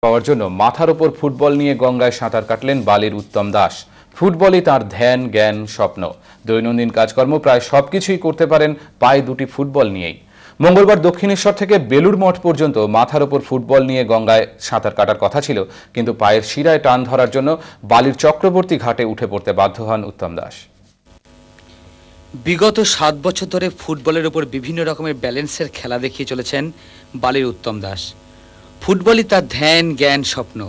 পাওয়ার জন্য মাথার ওপর ফুটবল নিয়ে গঙ্গায় সাঁতার কাটলেন বালির উত্তম দাস। ফুটবলই তার ধ্যান, জ্ঞান, স্বপ্ন। দৈনন্দিন কাজকর্ম প্রায় সবকিছুই করতে পারেন পায়ে দুটি ফুটবল নিয়েই। মঙ্গলবার দক্ষিণেশ্বর থেকে বেলুড় মঠ পর্যন্ত মাথার ওপর ফুটবল নিয়ে গঙ্গায় সাঁতার কাটার কথা ছিল, কিন্তু পায়ের শিরায় টান ধরার জন্য বালির চক্রবর্তী ঘাটে উঠে পড়তে বাধ্য হন উত্তম দাস। বিগত 7 বছর ধরে ফুটবলের উপর বিভিন্ন রকমের ব্যালেন্সের খেলা দেখিয়ে চলেছেন বালির উত্তম দাস। ফুটবলই তার ধ্যান, জ্ঞান, স্বপ্ন।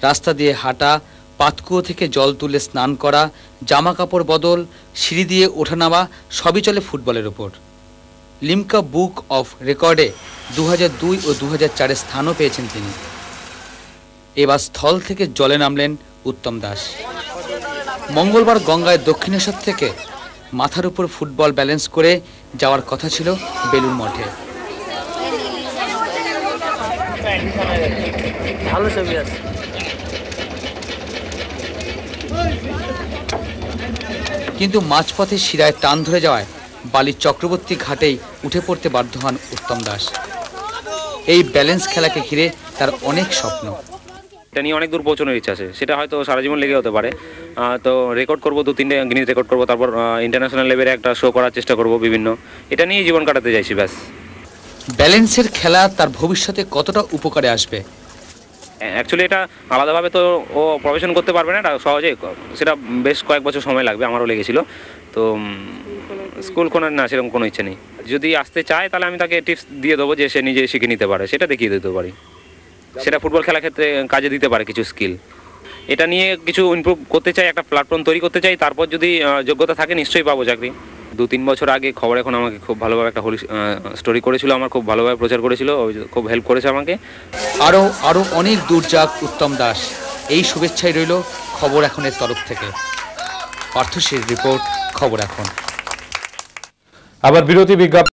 রাস্তা দিয়ে হাঁটা, পাতকুয়ো থেকে জল তুলে স্নান করা, জামা কাপড় বদল, সিঁড়ি দিয়ে ওঠানামা সবই চলে ফুটবলের ওপর। লিমকা বুক অফ রেকর্ডে 2002 ও 2004 স্থানও পেয়েছেন তিনি। এবার স্থল থেকে জলে নামলেন উত্তম দাস। মঙ্গলবার গঙ্গায় দক্ষিণেশ্বর থেকে মাথার উপর ফুটবল ব্যালেন্স করে যাওয়ার কথা ছিল বেলুড় মঠে। কিন্তু মাঝপথে শিরায় টান ধরে যাওয়ায় বালির চক্রবর্তী ঘাটেই উঠে পড়তে বাধ্য হন উত্তম দাস। এই ব্যালেন্স খেলাকে ঘিরে তার অনেক স্বপ্ন। এটা নিয়ে অনেক দূর পৌঁছানোর ইচ্ছা আছে, সেটা হয়তো সারা জীবন লেগে হতে পারে। তো রেকর্ড করবো, 2-3টে গিনিজ রেকর্ড করবো, তারপর ইন্টারন্যাশনাল লেভেলে একটা শো করার চেষ্টা করব বিভিন্ন। এটা নিয়ে জীবন কাটাতে চাইছি ব্যাস। ব্যালেন্সের খেলা তার ভবিষ্যতে কতটা উপকারে আসবে? অ্যাকচুয়ালি এটা আলাদাভাবে তো ও প্রফেশন করতে পারবে না, এটা সহজে, সেটা বেশ কয়েক বছর সময় লাগবে, আমারও লেগেছিল। তো স্কুল খোলার না সেরকম কোনো ইচ্ছে নেই। যদি আসতে চায় তাহলে আমি তাকে টিপস দিয়ে দেবো যে সে নিজে শিখে নিতে পারে, সেটা দেখিয়ে দিতে পারি। সেটা ফুটবল খেলার ক্ষেত্রে কাজে দিতে পারে কিছু স্কিল। এটা নিয়ে কিছু ইমপ্রুভ করতে চাই, একটা প্ল্যাটফর্ম তৈরি করতে চাই, তারপর যদি যোগ্যতা থাকে নিশ্চয়ই পাবো চাকরি। 2-3 বছর আগে খবর এখন আমাকে খুব ভালোভাবে একটা স্টোরি করেছিল, আমার খুব ভালোভাবে প্রচার করেছিল, খুব হেল্প করেছে আমাকে। আরও অনেক দূর যাক উত্তম দাস, এই শুভেচ্ছাই রইল খবর এখনের তরফ থেকে। পার্থশ্রীর রিপোর্ট, খবর এখন। আবার বিরতি বিজ্ঞাপন।